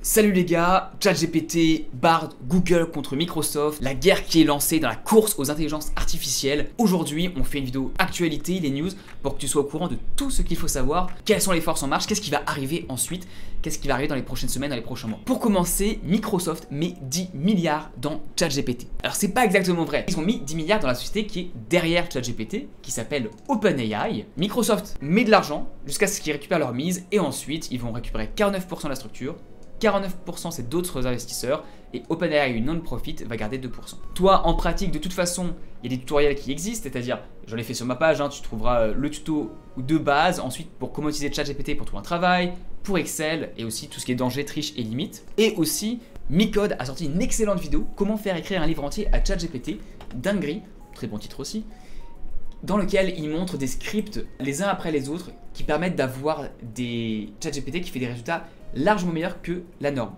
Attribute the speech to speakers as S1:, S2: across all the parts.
S1: Salut les gars, ChatGPT, Bard, Google contre Microsoft, la guerre qui est lancée dans la course aux intelligences artificielles. Aujourd'hui, on fait une vidéo actualité, les news, pour que tu sois au courant de tout ce qu'il faut savoir, quelles sont les forces en marche, qu'est-ce qui va arriver ensuite, qu'est-ce qui va arriver dans les prochaines semaines, dans les prochains mois. Pour commencer, Microsoft met 10 milliards dans ChatGPT. Alors c'est pas exactement vrai, ils ont mis 10 milliards dans la société qui est derrière ChatGPT, qui s'appelle OpenAI. Microsoft met de l'argent jusqu'à ce qu'ils récupèrent leur mise et ensuite ils vont récupérer 49% de la structure. 49% c'est d'autres investisseurs et OpenAI, une non-profit, va garder 2%. Toi, en pratique, de toute façon, il y a des tutoriels qui existent, c'est-à-dire, j'en ai fait sur ma page, tu trouveras le tuto de base, ensuite pour comment utiliser ChatGPT pour trouver un travail, pour Excel et aussi tout ce qui est danger, triche et limite. Et aussi, Micode a sorti une excellente vidéo, comment faire écrire un livre entier à ChatGPT, dinguerie, très bon titre aussi, dans lequel il montre des scripts les uns après les autres qui permettent d'avoir des ChatGPT qui fait des résultats largement meilleurs que la norme.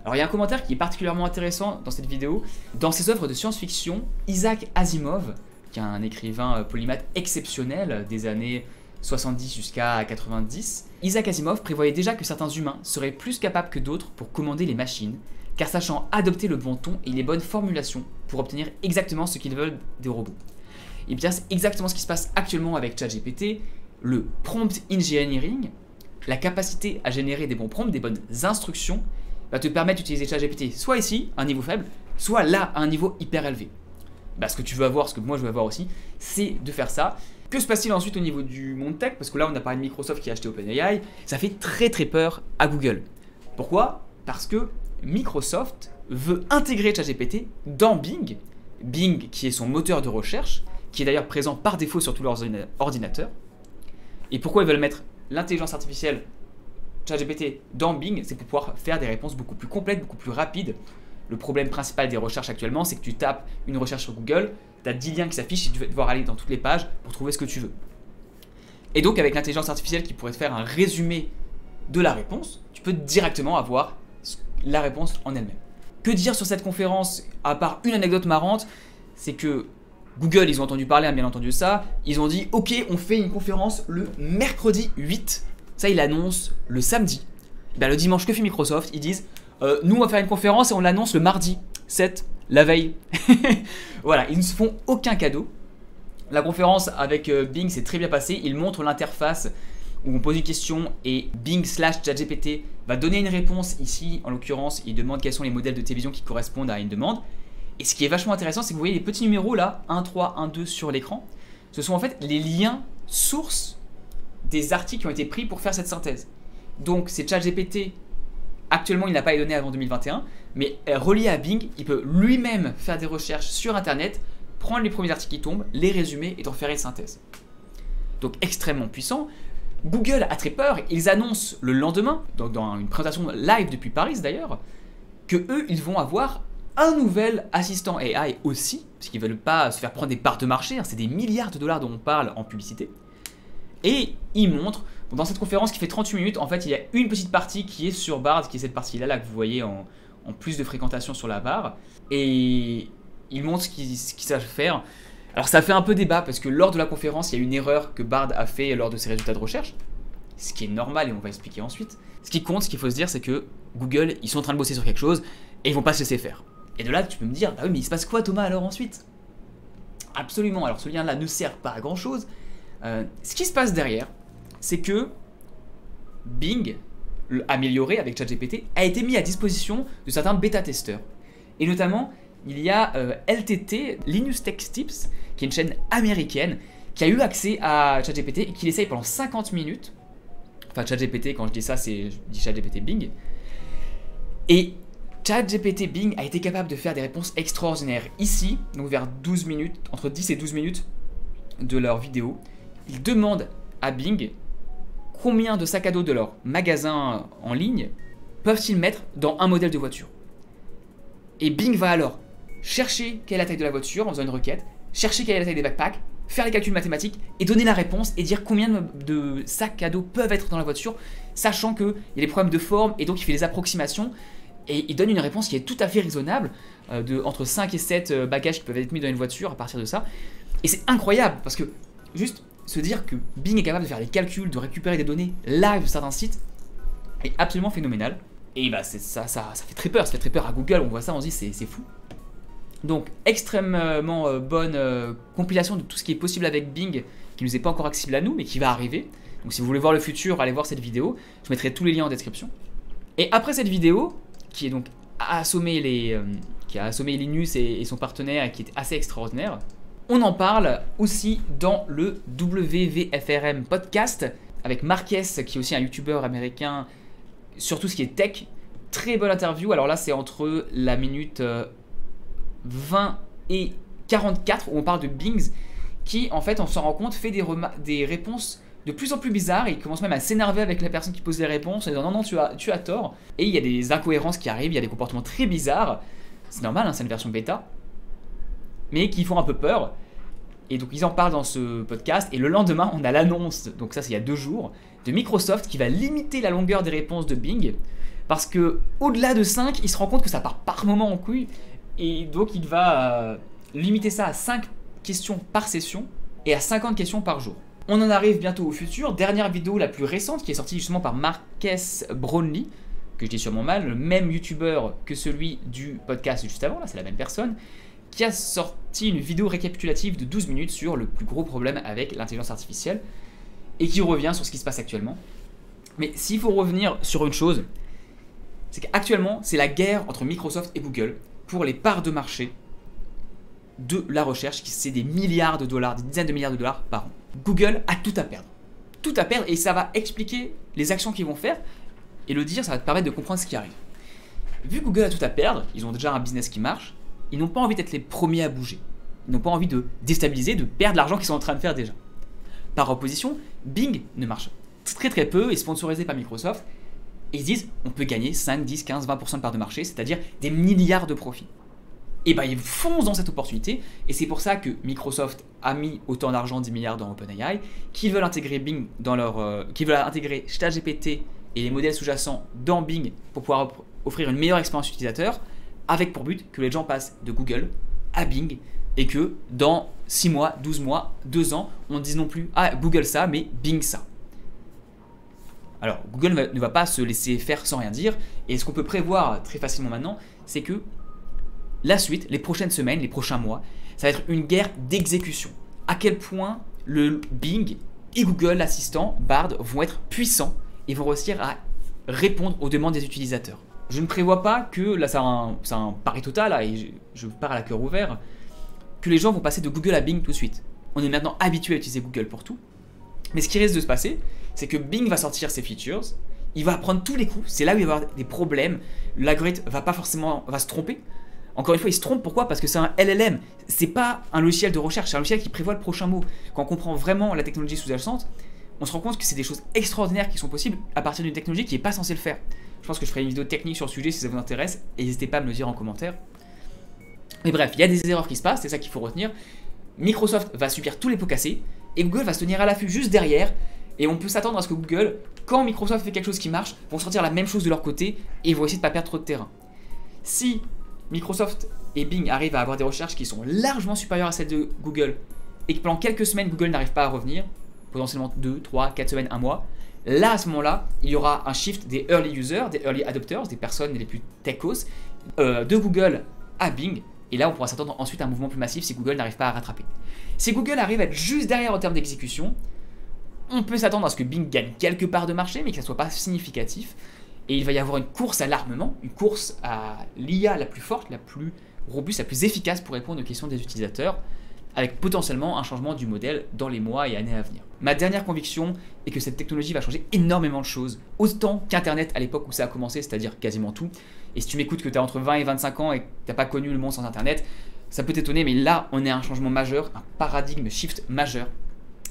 S1: Alors il y a un commentaire qui est particulièrement intéressant dans cette vidéo. Dans ses œuvres de science-fiction, Isaac Asimov, qui est un écrivain polymathe exceptionnel des années 70 jusqu'à 90, Isaac Asimov prévoyait déjà que certains humains seraient plus capables que d'autres pour commander les machines, car sachant adopter le bon ton et les bonnes formulations pour obtenir exactement ce qu'ils veulent des robots. Et bien c'est exactement ce qui se passe actuellement avec ChatGPT, le prompt engineering. La capacité à générer des bons prompts, des bonnes instructions, va te permettre d'utiliser ChatGPT soit ici, à un niveau faible, soit là, à un niveau hyper élevé. Ce que tu veux avoir, ce que moi je veux avoir aussi, c'est de faire ça. Que se passe-t-il ensuite au niveau du monde tech? Parce que là, on a parlé de Microsoft qui a acheté OpenAI. Ça fait très peur à Google. Pourquoi? Parce que Microsoft veut intégrer ChatGPT dans Bing. Bing, qui est son moteur de recherche, qui est d'ailleurs présent par défaut sur tous leurs ordinateurs. Et pourquoi ils veulent mettre l'intelligence artificielle ChatGPT dans Bing? C'est pour pouvoir faire des réponses beaucoup plus complètes, beaucoup plus rapides. Le problème principal des recherches actuellement, c'est que tu tapes une recherche sur Google, tu as 10 liens qui s'affichent et tu vas devoir aller dans toutes les pages pour trouver ce que tu veux. Et donc avec l'intelligence artificielle qui pourrait te faire un résumé de la réponse, tu peux directement avoir la réponse en elle-même. Que dire sur cette conférence, à part une anecdote marrante, c'est que Google, ils ont entendu parler, bien entendu ça, ils ont dit ok, on fait une conférence le mercredi 8, ça ils l'annoncent le samedi. Le dimanche, que fait Microsoft? Ils disent nous on va faire une conférence et on l'annonce le mardi 7, la veille. Voilà, ils ne se font aucun cadeau. La conférence avec Bing s'est très bien passée, ils montrent l'interface où on pose une question et Bing/ChatGPT va donner une réponse. Ici, en l'occurrence, il demande quels sont les modèles de télévision qui correspondent à une demande. Et ce qui est vachement intéressant, c'est que vous voyez les petits numéros là, 1, 3, 1, 2 sur l'écran. Ce sont en fait les liens sources des articles qui ont été pris pour faire cette synthèse. Donc c'est ChatGPT, actuellement il n'a pas les données avant 2021, mais relié à Bing, il peut lui-même faire des recherches sur internet, prendre les premiers articles qui tombent, les résumer et en faire une synthèse. Donc extrêmement puissant. Google a très peur, ils annoncent le lendemain, donc dans une présentation live depuis Paris d'ailleurs, que eux ils vont avoir un nouvel assistant AI aussi, parce qu'ils ne veulent pas se faire prendre des parts de marché, c'est des milliards de dollars dont on parle en publicité. Et ils montrent, dans cette conférence qui fait 38 minutes, en fait il y a une petite partie qui est sur Bard, qui est cette partie là que vous voyez en plus de fréquentation sur la barre, et ils montrent ce qu'ils savent faire. Alors ça fait un peu débat, parce que lors de la conférence, il y a une erreur que Bard a fait lors de ses résultats de recherche, ce qui est normal et on va expliquer ensuite. Ce qui compte, ce qu'il faut se dire, c'est que Google, ils sont en train de bosser sur quelque chose, et ils vont pas se laisser faire. Et de là, tu peux me dire, bah oui, mais il se passe quoi Thomas alors ensuite? Absolument, alors ce lien-là ne sert pas à grand-chose. Ce qui se passe derrière, c'est que Bing, amélioré avec ChatGPT, a été mis à disposition de certains bêta-testeurs. Et notamment, il y a LTT, Linus Tech Tips, qui est une chaîne américaine, qui a eu accès à ChatGPT et qui l'essaye pendant 50 minutes. Enfin, ChatGPT, quand je dis ça, je dis ChatGPT Bing. Et ChatGPT Bing a été capable de faire des réponses extraordinaires. Ici, donc vers 12 minutes, entre 10 et 12 minutes de leur vidéo, ils demandent à Bing combien de sacs à dos de leur magasin en ligne peuvent-ils mettre dans un modèle de voiture. Et Bing va alors chercher quelle est la taille de la voiture en faisant une requête, chercher quelle est la taille des backpacks, faire les calculs mathématiques et donner la réponse et dire combien de sacs à dos peuvent être dans la voiture, sachant qu'il y a des problèmes de forme et donc il fait des approximations. Et il donne une réponse qui est tout à fait raisonnable, entre 5 et 7 bagages qui peuvent être mis dans une voiture à partir de ça. Et c'est incroyable, parce que juste se dire que Bing est capable de faire des calculs, de récupérer des données live de certains sites, est absolument phénoménal. Et bah ça fait très peur, ça fait très peur à Google, on voit ça, on se dit c'est fou. Donc extrêmement bonne compilation de tout ce qui est possible avec Bing, qui nous est pas encore accessible à nous, mais qui va arriver. Donc si vous voulez voir le futur, allez voir cette vidéo, je mettrai tous les liens en description. Et après cette vidéo, qui est donc a assommé Linus et son partenaire et qui est assez extraordinaire, on en parle aussi dans le WVFRM podcast avec Marques, qui est aussi un youtubeur américain sur tout ce qui est tech. Très bonne interview. Alors là, c'est entre la minute 20 et 44 où on parle de Bing, qui en fait, on s'en rend compte, fait des réponses de plus en plus bizarres. Il commence même à s'énerver avec la personne qui pose les réponses en disant non, tu as tort. Et il y a des incohérences qui arrivent, il y a des comportements très bizarres. C'est normal, hein, c'est une version bêta, mais qui font un peu peur. Et donc ils en parlent dans ce podcast. Et le lendemain, on a l'annonce, donc ça c'est il y a 2 jours, de Microsoft qui va limiter la longueur des réponses de Bing. Parce que au-delà de 5, il se rend compte que ça part par moment en couille. Et donc il va limiter ça à 5 questions par session et à 50 questions par jour. On en arrive bientôt au futur. Dernière vidéo la plus récente qui est sortie justement par Marques Brownlee, que je dis sûrement mal, le même youtubeur que celui du podcast juste avant, là c'est la même personne, qui a sorti une vidéo récapitulative de 12 minutes sur le plus gros problème avec l'intelligence artificielle et qui revient sur ce qui se passe actuellement. Mais s'il faut revenir sur une chose, c'est qu'actuellement c'est la guerre entre Microsoft et Google pour les parts de marché de la recherche, qui c'est des milliards de dollars, des dizaines de milliards de dollars par an. Google a tout à perdre. Tout à perdre, et ça va expliquer les actions qu'ils vont faire, et le dire, ça va te permettre de comprendre ce qui arrive. Vu que Google a tout à perdre, ils ont déjà un business qui marche, ils n'ont pas envie d'être les premiers à bouger. Ils n'ont pas envie de déstabiliser, de perdre l'argent qu'ils sont en train de faire déjà. Par opposition, Bing ne marche très très peu, est sponsorisé par Microsoft, et ils disent on peut gagner 5, 10, 15, 20% de part de marché, c'est-à-dire des milliards de profits. Et bah ils foncent dans cette opportunité, et c'est pour ça que Microsoft a mis autant d'argent, 10 milliards dans OpenAI, qu'ils veulent intégrer Bing dans qu'ils veulent intégrer ChatGPT et les modèles sous-jacents dans Bing pour pouvoir offrir une meilleure expérience utilisateur, avec pour but que les gens passent de Google à Bing, et que dans 6 mois, 12 mois, 2 ans, on ne dise non plus ah Google ça, mais Bing ça. Alors Google ne va pas se laisser faire sans rien dire, et ce qu'on peut prévoir très facilement maintenant, c'est que la suite, les prochaines semaines, les prochains mois, ça va être une guerre d'exécution. À quel point le Bing et Google Assistant, Bard, vont être puissants et vont réussir à répondre aux demandes des utilisateurs. Je ne prévois pas que, là c'est un pari total, là, et je pars à la cœur ouvert, que les gens vont passer de Google à Bing tout de suite. On est maintenant habitué à utiliser Google pour tout. Mais ce qui risque de se passer, c'est que Bing va sortir ses features, il va prendre tous les coups, c'est là où il va y avoir des problèmes, l'algorithme va se tromper. Encore une fois, il se trompe, pourquoi? Parce que c'est un LLM, c'est pas un logiciel de recherche, c'est un logiciel qui prévoit le prochain mot. Quand on comprend vraiment la technologie sous-jacente, on se rend compte que c'est des choses extraordinaires qui sont possibles à partir d'une technologie qui n'est pas censée le faire. Je pense que je ferai une vidéo technique sur le sujet si ça vous intéresse, et n'hésitez pas à me le dire en commentaire. Mais bref, il y a des erreurs qui se passent, c'est ça qu'il faut retenir. Microsoft va subir tous les pots cassés, et Google va se tenir à l'affût juste derrière, et on peut s'attendre à ce que Google, quand Microsoft fait quelque chose qui marche, vont sortir la même chose de leur côté, et vont essayer de ne pas perdre trop de terrain. Si Microsoft et Bing arrivent à avoir des recherches qui sont largement supérieures à celles de Google, et que pendant quelques semaines Google n'arrive pas à revenir, potentiellement 2, 3, 4 semaines, 1 mois, là à ce moment-là, il y aura un shift des early users, des early adopters, des personnes les plus techos, de Google à Bing, et là on pourra s'attendre ensuite à un mouvement plus massif si Google n'arrive pas à rattraper. Si Google arrive à être juste derrière en termes d'exécution, on peut s'attendre à ce que Bing gagne quelques parts de marché, mais que ça ne soit pas significatif. Et il va y avoir une course à l'armement, une course à l'IA la plus forte, la plus robuste, la plus efficace pour répondre aux questions des utilisateurs, avec potentiellement un changement du modèle dans les mois et années à venir. Ma dernière conviction est que cette technologie va changer énormément de choses, autant qu'Internet à l'époque où ça a commencé, c'est-à-dire quasiment tout. Et si tu m'écoutes que tu as entre 20 et 25 ans et que tu n'as pas connu le monde sans Internet, ça peut t'étonner, mais là on est à un changement majeur, un paradigme shift majeur.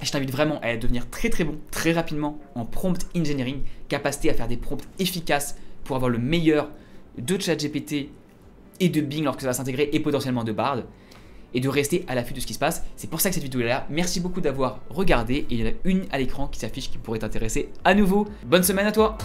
S1: Et je t'invite vraiment à devenir très très bon, très rapidement en prompt engineering, capacité à faire des prompts efficaces pour avoir le meilleur de ChatGPT et de Bing lorsque ça va s'intégrer et potentiellement de Bard, et de rester à l'affût de ce qui se passe. C'est pour ça que cette vidéo est là. Merci beaucoup d'avoir regardé, et il y en a une à l'écran qui s'affiche qui pourrait t'intéresser à nouveau. Bonne semaine à toi!